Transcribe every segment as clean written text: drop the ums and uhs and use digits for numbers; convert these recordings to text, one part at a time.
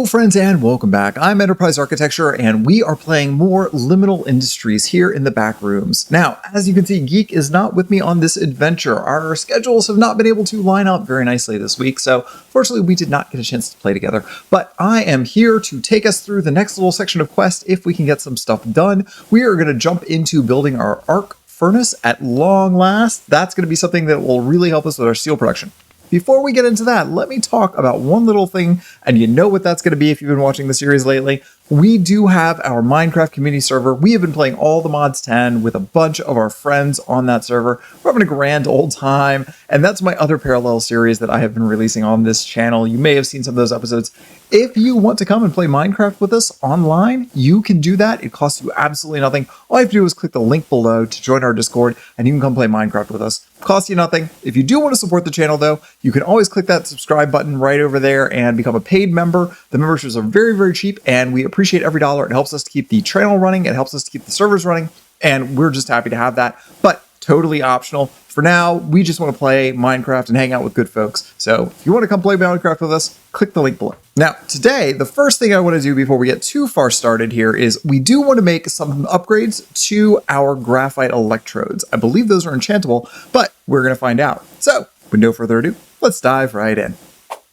Hello friends and welcome back. I'm Enterprise Architecture and we are playing more Liminal Industries here in the back rooms. Now, as you can see, Geek is not with me on this adventure. Our schedules have not been able to line up very nicely this week, so fortunately we did not get a chance to play together. But I am here to take us through the next little section of quest if we can get some stuff done. We are going to jump into building our arc furnace at long last. That's going to be something that will really help us with our steel production. Before we get into that, let me talk about one little thing, and you know what that's going to be if you've been watching the series lately. We do have our Minecraft community server. We have been playing all the mods 10 with a bunch of our friends on that server. We're having a grand old time, and that's my other parallel series that I have been releasing on this channel. You may have seen some of those episodes. If you want to come and play Minecraft with us online, you can do that. It costs you absolutely nothing. All you have to do is click the link below to join our Discord, and you can come play Minecraft with us. It costs you nothing. If you do want to support the channel, though, you can always click that subscribe button right over there and become a paid member. The memberships are very, very cheap, and we appreciate every dollar. It helps us to keep the channel running. It helps us to keep the servers running, and we're just happy to have that. But totally optional. For now, we just want to play Minecraft and hang out with good folks. So if you want to come play Minecraft with us, click the link below. Now, today, the first thing I want to do before we get too far started here is we do want to make some upgrades to our graphite electrodes. I believe those are enchantable, but we're going to find out. So with no further ado, let's dive right in.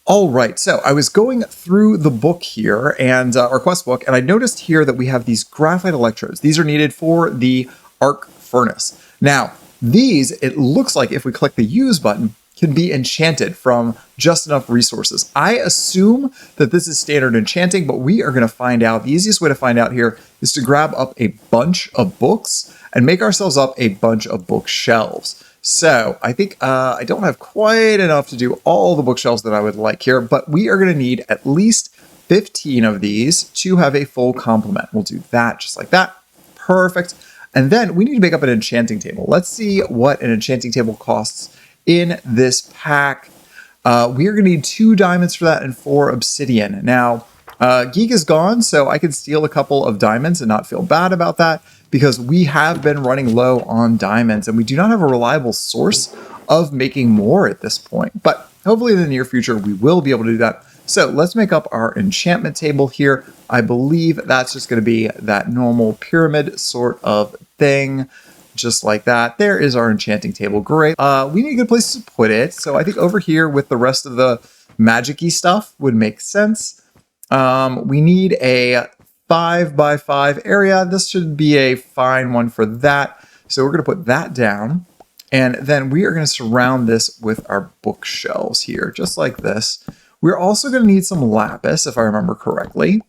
All right, so I was going through the book here and our quest book, and I noticed here that we have these graphite electrodes. These are needed for the arc furnace. Now, these, it looks like if we click the use button, can be enchanted from just enough resources. I assume that this is standard enchanting, but we are going to find out. The easiest way to find out here is to grab up a bunch of books and make ourselves up a bunch of bookshelves. So I think I don't have quite enough to do all the bookshelves that I would like here, but we are going to need at least 15 of these to have a full complement. We'll do that just like that. Perfect. And then we need to make up an enchanting table. Let's see what an enchanting table costs in this pack. We are going to need 2 diamonds for that and 4 obsidian. Now, Geek is gone, so I can steal a couple of diamonds and not feel bad about that because we have been running low on diamonds and we do not have a reliable source of making more at this point. But hopefully in the near future, we will be able to do that. So let's make up our enchantment table here. I believe that's just going to be that normal pyramid sort of thing, just like that. There is our enchanting table. Great. We need a good place to put it. So I think over here with the rest of the magic-y stuff would make sense. We need a 5x5 area. This should be a fine one for that. So we're going to put that down. And then we are going to surround this with our bookshelves here, just like this. We're also going to need some lapis, if I remember correctly.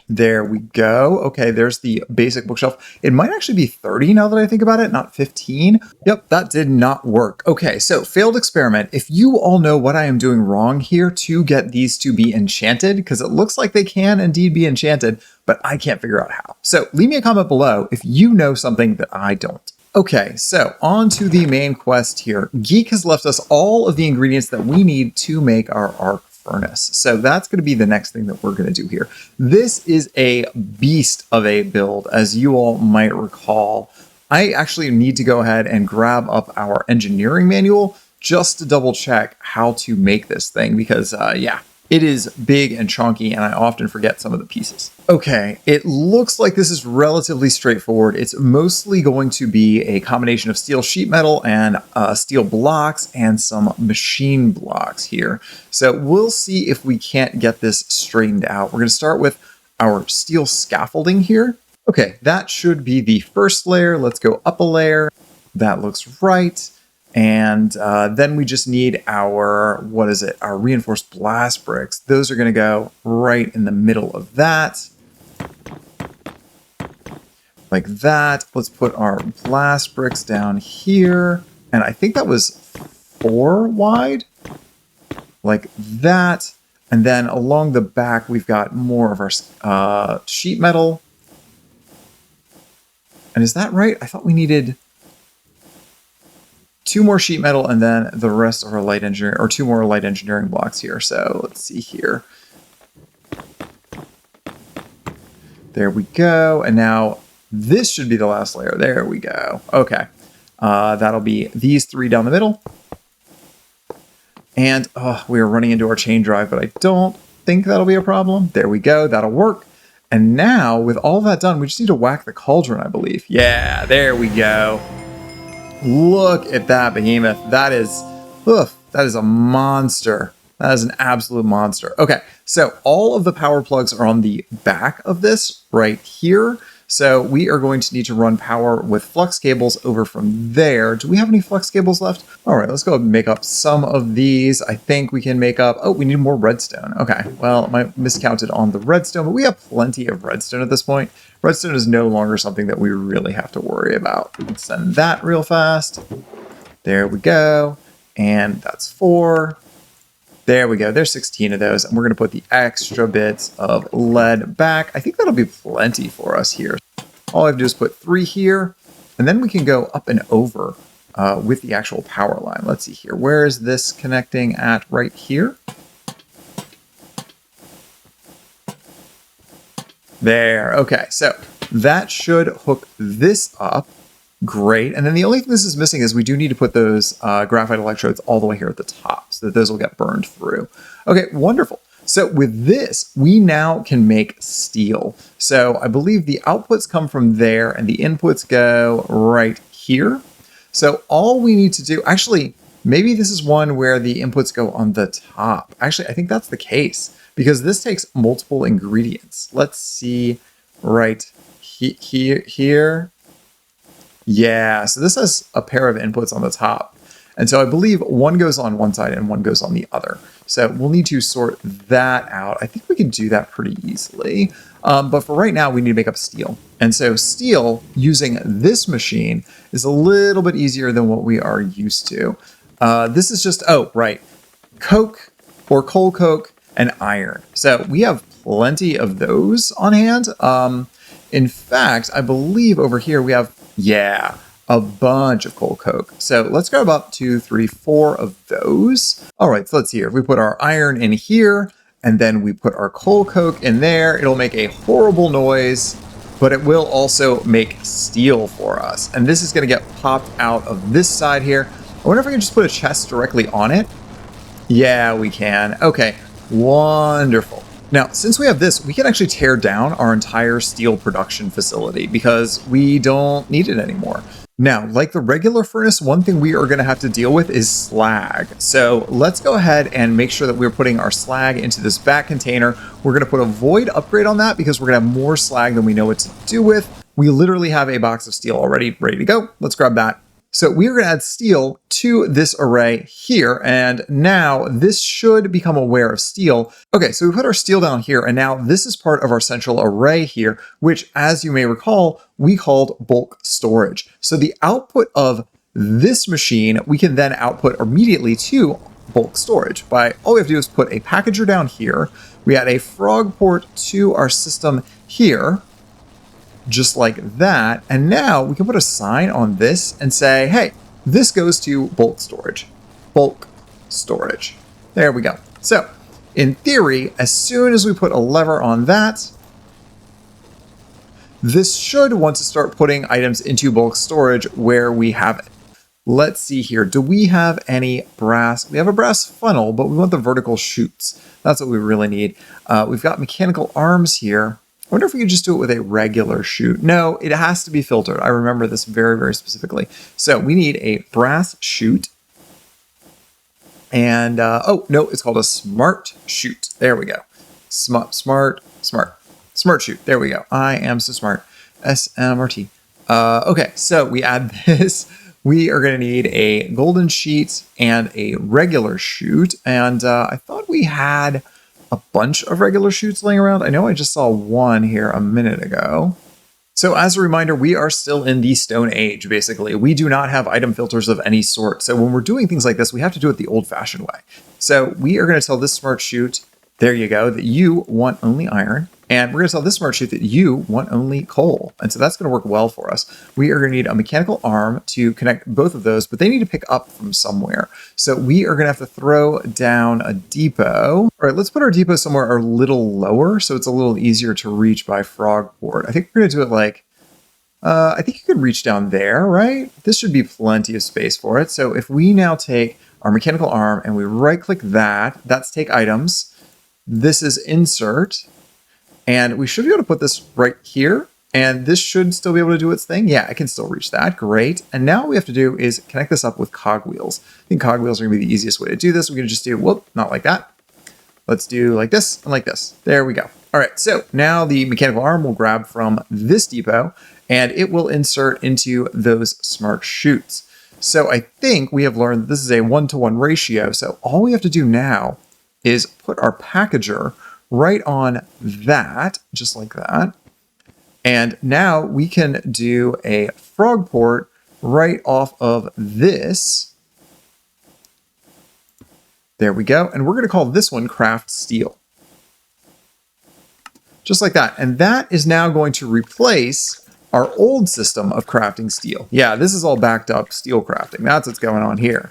There we go. Okay, there's the basic bookshelf. It might actually be 30 now that I think about it, not 15. Yep, that did not work. Okay, so failed experiment. If you all know what I am doing wrong here to get these to be enchanted, because it looks like they can indeed be enchanted, but I can't figure out how. So leave me a comment below if you know something that I don't. Okay, so on to the main quest here. Geek has left us all of the ingredients that we need to make our arc furnace. So that's going to be the next thing that we're going to do here. This is a beast of a build, as you all might recall. I actually need to go ahead and grab up our engineering manual just to double check how to make this thing because, yeah, it is big and chunky and I often forget some of the pieces. Okay, it looks like this is relatively straightforward. It's mostly going to be a combination of steel sheet metal and steel blocks and some machine blocks here. So we'll see if we can't get this straightened out. We're going to start with our steel scaffolding here. Okay, that should be the first layer. Let's go up a layer. That looks right. And then we just need our, our reinforced blast bricks. Those are going to go right in the middle of that. Like that. Let's put our blast bricks down here. And I think that was 4 wide. Like that. And then along the back, we've got more of our sheet metal. And is that right? I thought we needed 2 more sheet metal and then the rest of our light engineering, or 2 more light engineering blocks here. So let's see here. There we go. And now this should be the last layer. There we go. Okay. That'll be these 3 down the middle. And we are running into our chain drive, but I don't think that'll be a problem. There we go. That'll work. And now with all that done, we just need to whack the cauldron, I believe. Yeah, there we go. Look at that behemoth. That is a monster. That is an absolute monster. Okay, so all of the power plugs are on the back of this right here. So we are going to need to run power with flux cables over from there. Do we have any flux cables left? All right, let's go and make up some of these. I think we can make up, oh, we need more redstone. Okay, well, I miscounted on the redstone, but we have plenty of redstone at this point. Redstone is no longer something that we really have to worry about. Let's send that real fast. There we go. And that's 4. There we go. There's 16 of those. And we're going to put the extra bits of lead back. I think that'll be plenty for us here. All I have to do is put 3 here, and then we can go up and over with the actual power line. Let's see here. Where is this connecting at? Right here? There. Okay. So that should hook this up. Great. And then the only thing this is missing is we do need to put those graphite electrodes all the way here at the top so that those will get burned through. Okay, wonderful. So with this, we now can make steel. So I believe the outputs come from there and the inputs go right here. So all we need to do, actually, maybe this is one where the inputs go on the top. Actually, I think that's the case because this takes multiple ingredients. Let's see right here. Yeah, so this has a pair of inputs on the top. And so I believe one goes on one side and one goes on the other. So we'll need to sort that out. I think we can do that pretty easily. But for right now, we need to make up steel. And so steel using this machine is a little bit easier than what we are used to. This is just, oh, right, coke or coal coke and iron. So we have plenty of those on hand. In fact, I believe over here we have, yeah, a bunch of coal coke. So let's grab up 2, 3, 4 of those. All right, so let's see here. If we put our iron in here and then we put our coal coke in there, it'll make a horrible noise, but it will also make steel for us. And this is going to get popped out of this side here. I wonder if I can just put a chest directly on it. Yeah, we can. Okay, wonderful. Now, since we have this, we can actually tear down our entire steel production facility because we don't need it anymore. Now, like the regular furnace, one thing we are going to have to deal with is slag. So let's go ahead and make sure that we're putting our slag into this back container. We're going to put a void upgrade on that because we're going to have more slag than we know what to do with. We literally have a box of steel already ready to go. Let's grab that. So we are going to add steel to this array here, and now this should become aware of steel. Okay, so we put our steel down here, and now this is part of our central array here, which, as you may recall, we called bulk storage. So the output of this machine, we can then output immediately to bulk storage by all we have to do is put a packager down here. We add a frog port to our system here, just like that. And now we can put a sign on this and say, hey, this goes to bulk storage. Bulk storage. There we go. So in theory, as soon as we put a lever on that, this should want to start putting items into bulk storage where we have it. Let's see here. Do we have any brass? We have a brass funnel, but we want the vertical chutes. That's what we really need. We've got mechanical arms here. I wonder if we could just do it with a regular chute. No, it has to be filtered. I remember this very, very specifically. So we need a brass chute. And, oh, no, it's called a smart chute. There we go. Smart chute. There we go. I am so smart. SMRT. Okay, so we add this. We are going to need a golden sheet and a regular chute. And I thought we had a bunch of regular chutes laying around. I know I just saw one here a minute ago. So as a reminder, we are still in the Stone Age, basically. We do not have item filters of any sort. So when we're doing things like this, we have to do it the old-fashioned way. So we are going to tell this smart chute, there you go, that you want only iron. And we're going to tell this smart chute that you want only coal. And so that's going to work well for us. We are going to need a mechanical arm to connect both of those, but they need to pick up from somewhere. So we are going to have to throw down a depot. All right, let's put our depot somewhere a little lower so it's a little easier to reach by frogport. I think we're going to do it like, I think you could reach down there, right? This should be plenty of space for it. So if we now take our mechanical arm and we right click that, that's take items. This is insert. And we should be able to put this right here. And this should still be able to do its thing. Yeah, I can still reach that. Great. And now what we have to do is connect this up with cogwheels. I think cogwheels are going to be the easiest way to do this. We're going to just do, whoop, not like that. Let's do like this and like this. There we go. All right, so now the mechanical arm will grab from this depot and it will insert into those smart chutes. So I think we have learned that this is a 1-to-1 ratio. So all we have to do now is put our packager right on that, just like that. And now we can do a frog port right off of this. There we go. And we're going to call this one craft steel. Just like that. And that is now going to replace our old system of crafting steel. Yeah, this is all backed up steel crafting. That's what's going on here.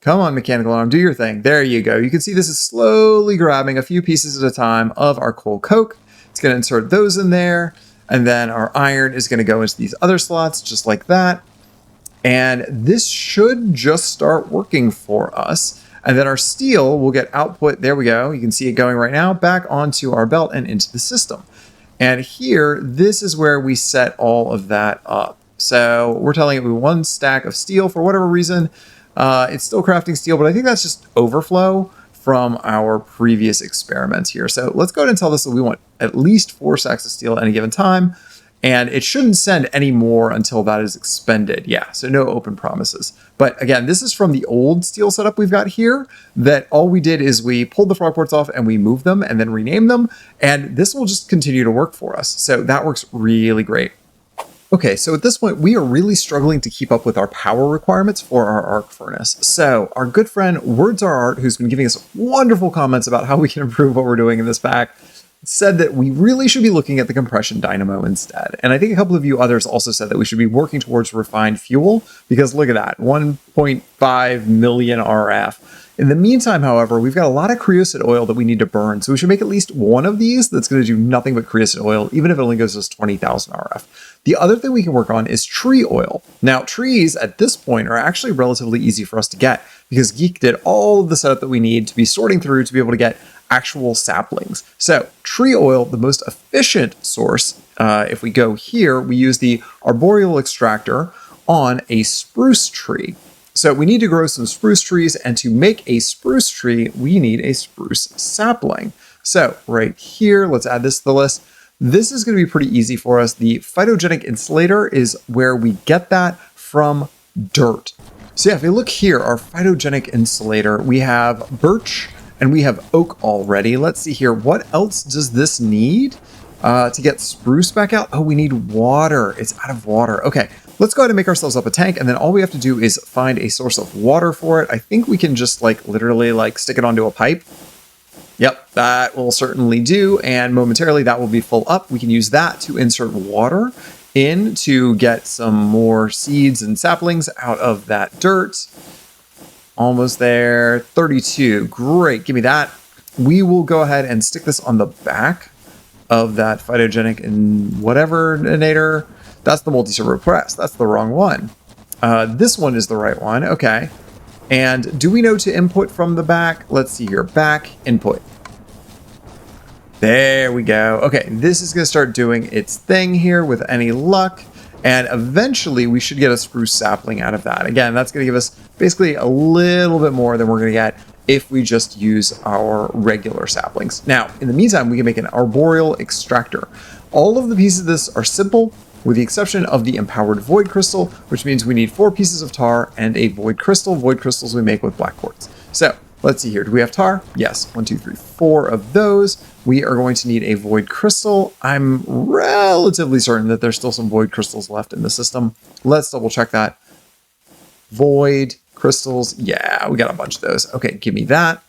Come on, mechanical arm, do your thing. There you go. You can see this is slowly grabbing a few pieces at a time of our coal coke. It's going to insert those in there. And then our iron is going to go into these other slots just like that. And this should just start working for us. And then our steel will get output. There we go. You can see it going right now back onto our belt and into the system. And here, this is where we set all of that up. So we're telling it we want 1 stack of steel for whatever reason. It's still crafting steel, but I think that's just overflow from our previous experiments here. So let's go ahead and tell this that we want at least 4 stacks of steel at any given time. And it shouldn't send any more until that is expended. Yeah, so no open promises. But again, this is from the old steel setup we've got here, that all we did is we pulled the frog ports off and we moved them and then renamed them. And this will just continue to work for us. So that works really great. Okay, so at this point, we are really struggling to keep up with our power requirements for our arc furnace. So our good friend Words Are Art, who's been giving us wonderful comments about how we can improve what we're doing in this pack, said that we really should be looking at the compression dynamo instead. And I think a couple of you others also said that we should be working towards refined fuel, because look at that, 1.5 million RF. In the meantime, however, we've got a lot of creosote oil that we need to burn. So we should make at least one of these that's going to do nothing but creosote oil, even if it only goes to 20,000 RF. The other thing we can work on is tree oil. Now, trees at this point are actually relatively easy for us to get, because Geek did all of the setup that we need to be sorting through to be able to get actual saplings. So tree oil, the most efficient source, if we go here, we use the arboreal extractor on a spruce tree. So we need to grow some spruce trees, and to make a spruce tree, we need a spruce sapling. So right here, let's add this to the list. This is going to be pretty easy for us. The phytogenic insulator is where we get that from dirt. So yeah, if you look here, our phytogenic insulator, we have birch and we have oak already. Let's see here. What else does this need to get spruce back out? Oh, we need water. It's out of water. Okay, let's go ahead and make ourselves up a tank. And then all we have to do is find a source of water for it. I think we can just literally stick it onto a pipe. Yep, that will certainly do. And momentarily that will be full up. We can use that to insert water in to get some more seeds and saplings out of that dirt. Almost there. 32. Great. Give me that. We will go ahead and stick this on the back of that phytogenic and whatever nator. That's the multi-servo press. That's the wrong one. This one is the right one. Okay. And do we know to input from the back? Let's see here. Back, input. There we go. Okay. This is going to start doing its thing here with any luck. And eventually we should get a spruce sapling out of that. Again, that's going to give us basically a little bit more than we're going to get if we just use our regular saplings. Now, in the meantime, we can make an arboreal extractor. All of the pieces of this are simple, with the exception of the empowered void crystal, which means we need 4 pieces of tar and a void crystal. Void crystals we make with black quartz. So let's see here. Do we have tar? Yes. 1, 2, 3, 4 of those. We are going to need a void crystal. I'm relatively certain that there's still some void crystals left in the system. Let's double check that. Void crystals. Yeah, we got a bunch of those. Okay, give me that.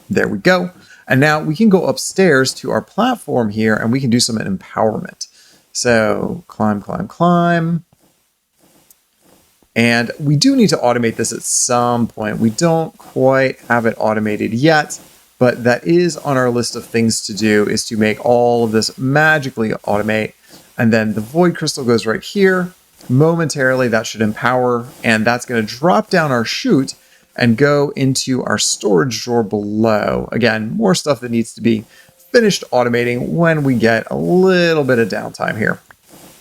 There we go. And now we can go upstairs to our platform here and we can do some empowerment. So climb, climb, climb. And we do need to automate this at some point. We don't quite have it automated yet, but that is on our list of things to do, is to make all of this magically automate. And then the void crystal goes right here. Momentarily, that should empower, and that's going to drop down our chute. and go into our storage drawer below. Again, more stuff that needs to be finished automating when we get a little bit of downtime here.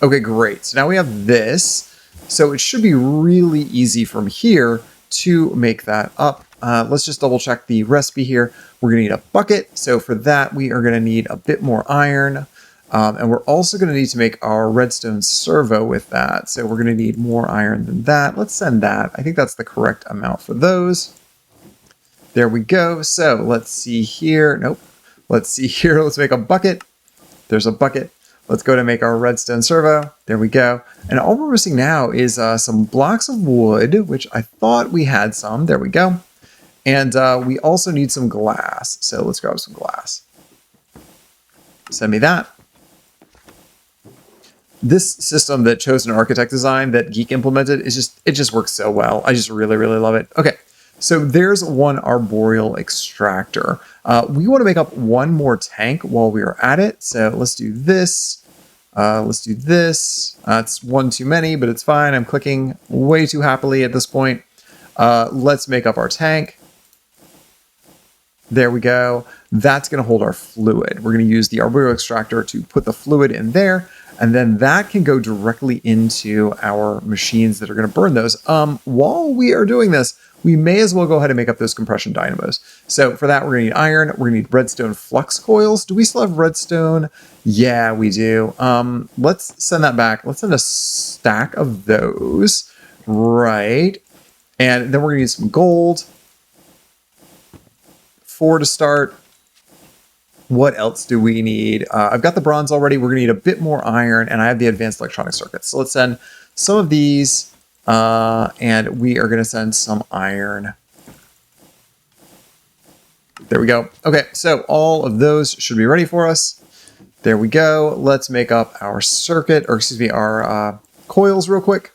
Okay, great. So now we have this. So it should be really easy from here to make that up. Let's just double check the recipe here. We're going to need a bucket. So for that, we are going to need a bit more iron. And we're also going to need to make our redstone servo with that. So we're going to need more iron than that. Let's send that. I think that's the correct amount for those. There we go. So let's see here. Nope. Let's see here. Let's make a bucket. There's a bucket. Let's go to make our redstone servo. There we go. And all we're missing now is some blocks of wood, which I thought we had some. There we go. And we also need some glass. So let's grab some glass. Send me that. This system that Chosen Architect designed that Geek implemented it just works so well. I just really, really love it. Okay, so there's one arboreal extractor. We want to make up one more tank while we are at it. So let's do this. Let's do this. It's one too many, but it's fine. I'm clicking way too happily at this point. Let's make up our tank. There we go. That's going to hold our fluid. We're going to use the arboreal extractor to put the fluid in there. And then that can go directly into our machines that are going to burn those. While we are doing this, we may as well go ahead and make up those compression dynamos. So for that, we're going to need iron. We're going to need redstone flux coils. Do we still have redstone? Yeah, we do. Let's send that back. Let's send a stack of those. Right. And then we're going to need some gold. 4 to start. What else do we need? I've got the bronze already. We're going to need a bit more iron, and I have the advanced electronic circuits. So let's send some of these, and we are going to send some iron. There we go. Okay, so all of those should be ready for us. There we go. Let's make up our circuit, or excuse me, our coils real quick.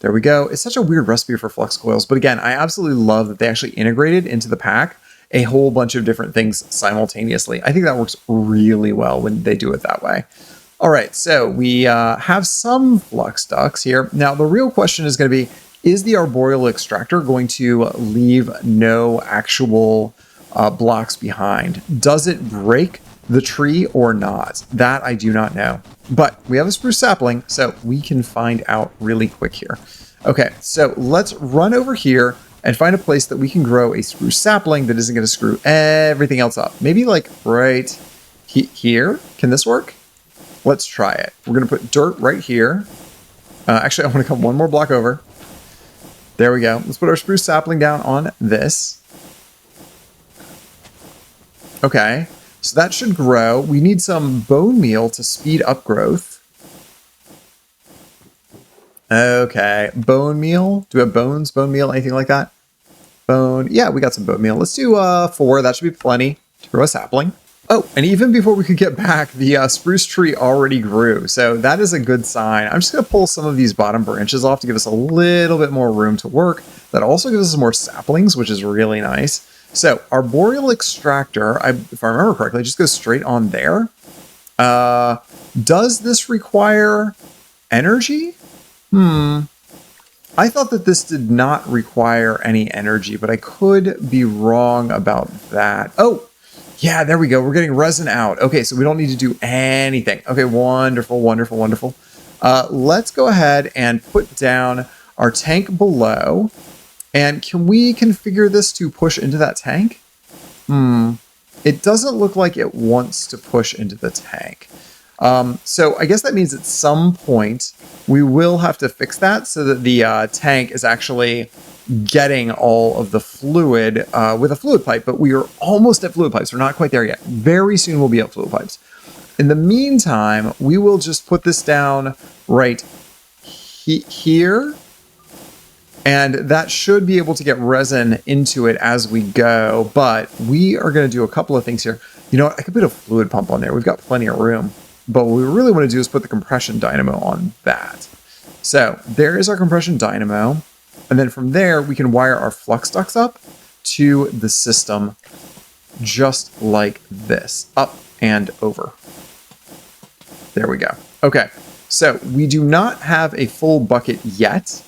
There we go. It's such a weird recipe for flux coils, but again, I absolutely love that they actually integrated into the pack a whole bunch of different things simultaneously. I think that works really well when they do it that way. All right, so we have some flux ducts here. Now, the real question is going to be, is the arboreal extractor going to leave no actual blocks behind? Does it break the tree or not? That I do not know. But we have a spruce sapling, so we can find out really quick here. Okay, so let's run over here and find a place that we can grow a spruce sapling that isn't going to screw everything else up. Maybe like right here. Can this work? Let's try it. We're going to put dirt right here. Actually, I want to come one more block over. There we go. Let's put our spruce sapling down on this. Okay, so that should grow. We need some bone meal to speed up growth. Okay, bone meal. Do we have bones, bone meal, anything like that? Bone. Yeah, we got some bone meal. Let's do 4. That should be plenty to grow a sapling. Oh, and even before we could get back, the spruce tree already grew. So that is a good sign. I'm just going to pull some of these bottom branches off to give us a little bit more room to work. That also gives us more saplings, which is really nice. So arboreal extractor, if I remember correctly, just goes straight on there. Does this require energy? I thought that this did not require any energy, but I could be wrong about that. Oh, yeah, there we go. We're getting resin out. Okay, so we don't need to do anything. Okay, wonderful, wonderful, wonderful. Let's go ahead and put down our tank below. And can we configure this to push into that tank? It doesn't look like it wants to push into the tank. So I guess that means at some point we will have to fix that so that the tank is actually getting all of the fluid with a fluid pipe, but we are almost at fluid pipes. We're not quite there yet. Very soon we'll be at fluid pipes. In the meantime, we will just put this down right here, and that should be able to get resin into it as we go, but we are going to do a couple of things here. You know what? I could put a fluid pump on there. We've got plenty of room. But what we really want to do is put the compression dynamo on that. So there is our compression dynamo. And then from there, we can wire our flux ducts up to the system just like this, up and over. There we go. Okay, so we do not have a full bucket yet.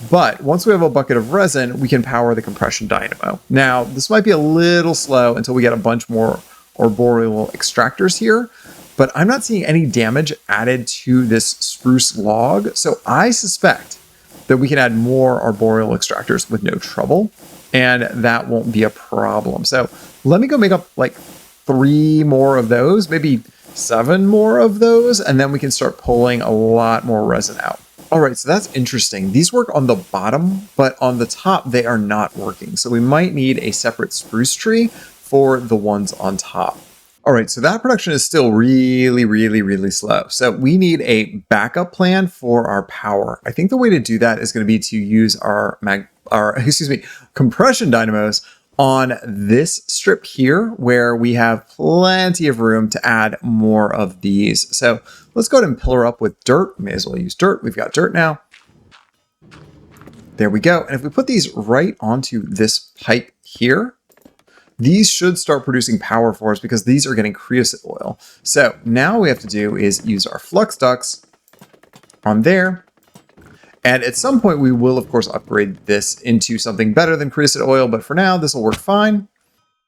But once we have a bucket of resin, we can power the compression dynamo. Now, this might be a little slow until we get a bunch more arboreal extractors here, but I'm not seeing any damage added to this spruce log. So I suspect that we can add more arboreal extractors with no trouble, and that won't be a problem. So let me go make up like 3 more of those, maybe 7 more of those, and then we can start pulling a lot more resin out. All right, so that's interesting. These work on the bottom, but on the top, they are not working. So we might need a separate spruce tree for the ones on top. All right, so that production is still really slow. So we need a backup plan for our power. I think the way to do that is going to be to use our compression dynamos on this strip here, where we have plenty of room to add more of these. So let's go ahead and pillar up with dirt. May as well use dirt. We've got dirt now. There we go. And if we put these right onto this pipe here, these should start producing power for us because these are getting creosote oil. So now what we have to do is use our flux ducts on there. And at some point we will, of course, upgrade this into something better than creosote oil, but for now this will work fine.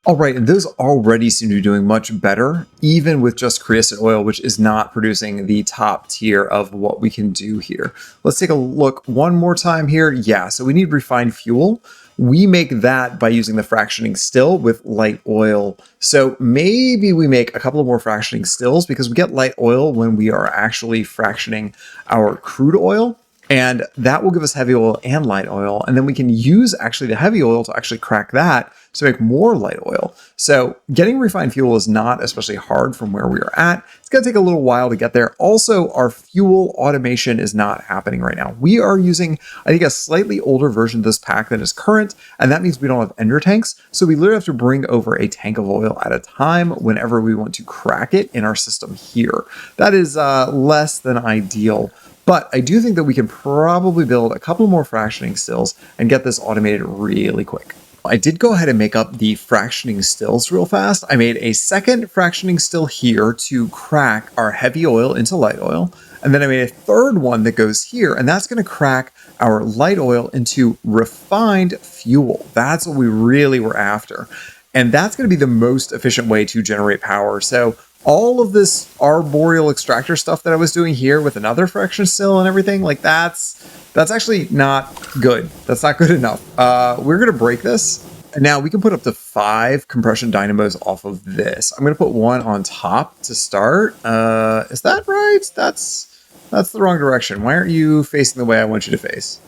All right, and those already seem to be doing much better, even with just creosote oil, which is not producing the top tier of what we can do here. Let's take a look one more time here. Yeah, so we need refined fuel. We make that by using the fractioning still with light oil. So maybe we make a couple of more fractioning stills because we get light oil when we are actually fractioning our crude oil. And that will give us heavy oil and light oil. And then we can use actually the heavy oil to actually crack that to make more light oil. So getting refined fuel is not especially hard from where we are at. It's going to take a little while to get there. Also, our fuel automation is not happening right now. We are using, I think, a slightly older version of this pack than is current. And that means we don't have ender tanks. So we literally have to bring over a tank of oil at a time whenever we want to crack it in our system here. That is less than ideal. But I do think that we can probably build a couple more fractioning stills and get this automated really quick. I did go ahead and make up the fractioning stills real fast. I made a second fractioning still here to crack our heavy oil into light oil. And then I made a third one that goes here, and that's going to crack our light oil into refined fuel. That's what we really were after. And that's going to be the most efficient way to generate power. So all of this arboreal extractor stuff that I was doing here with another fraction still and everything, like that's actually not good. That's not good enough. We're going to break this. And now we can put up to 5 compression dynamos off of this. I'm going to put one on top to start. Is that right? That's the wrong direction. Why aren't you facing the way I want you to face?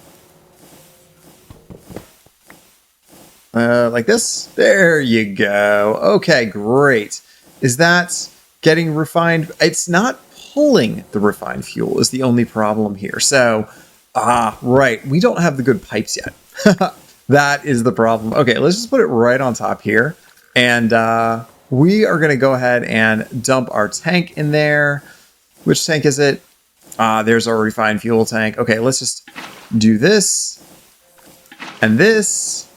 Like this? There you go. Okay, great. Is that getting refined? It's not pulling the refined fuel is the only problem here. So, right. We don't have the good pipes yet. That is the problem. Okay, let's just put it right on top here. And we are going to go ahead and dump our tank in there. Which tank is it? There's our refined fuel tank. Okay, let's just do this and this.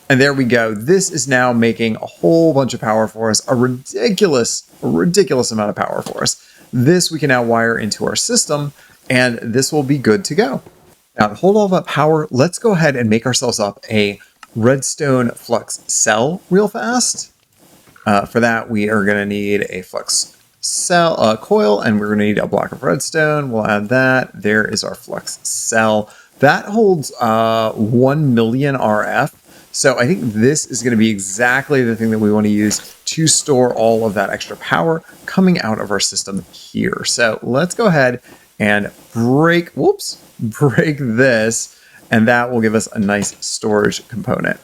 And there we go. This is now making a whole bunch of power for us, a ridiculous amount of power for us. This we can now wire into our system, and this will be good to go. Now, to hold all that power, let's go ahead and make ourselves up a redstone flux cell real fast. For that, we are going to need a flux cell coil, and we're going to need a block of redstone. We'll add that. There is our flux cell. That holds 1 million RF. So I think this is going to be exactly the thing that we want to use to store all of that extra power coming out of our system here. So let's go ahead and break this, and that will give us a nice storage component.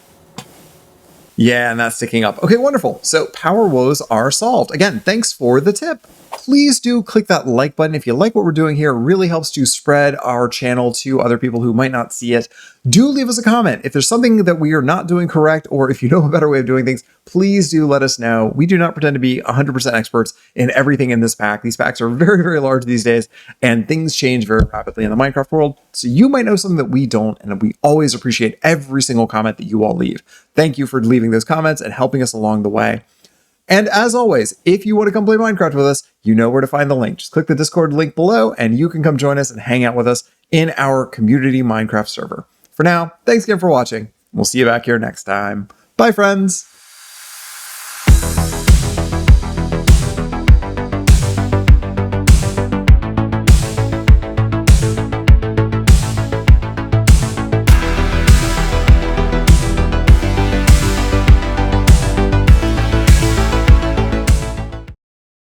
Yeah, and that's sticking up. Okay, wonderful. So power woes are solved. Again, thanks for the tip. Please do click that like button if you like what we're doing here. It really helps to spread our channel to other people who might not see it. Do leave us a comment. If there's something that we are not doing correct, or if you know a better way of doing things, please do let us know. We do not pretend to be 100% experts in everything in this pack. These packs are very, very large these days, and things change very rapidly in the Minecraft world. So you might know something that we don't, and we always appreciate every single comment that you all leave. Thank you for leaving those comments and helping us along the way. And as always, if you want to come play Minecraft with us, you know where to find the link. Just click the Discord link below and you can come join us and hang out with us in our community Minecraft server. For now, thanks again for watching. We'll see you back here next time. Bye, friends.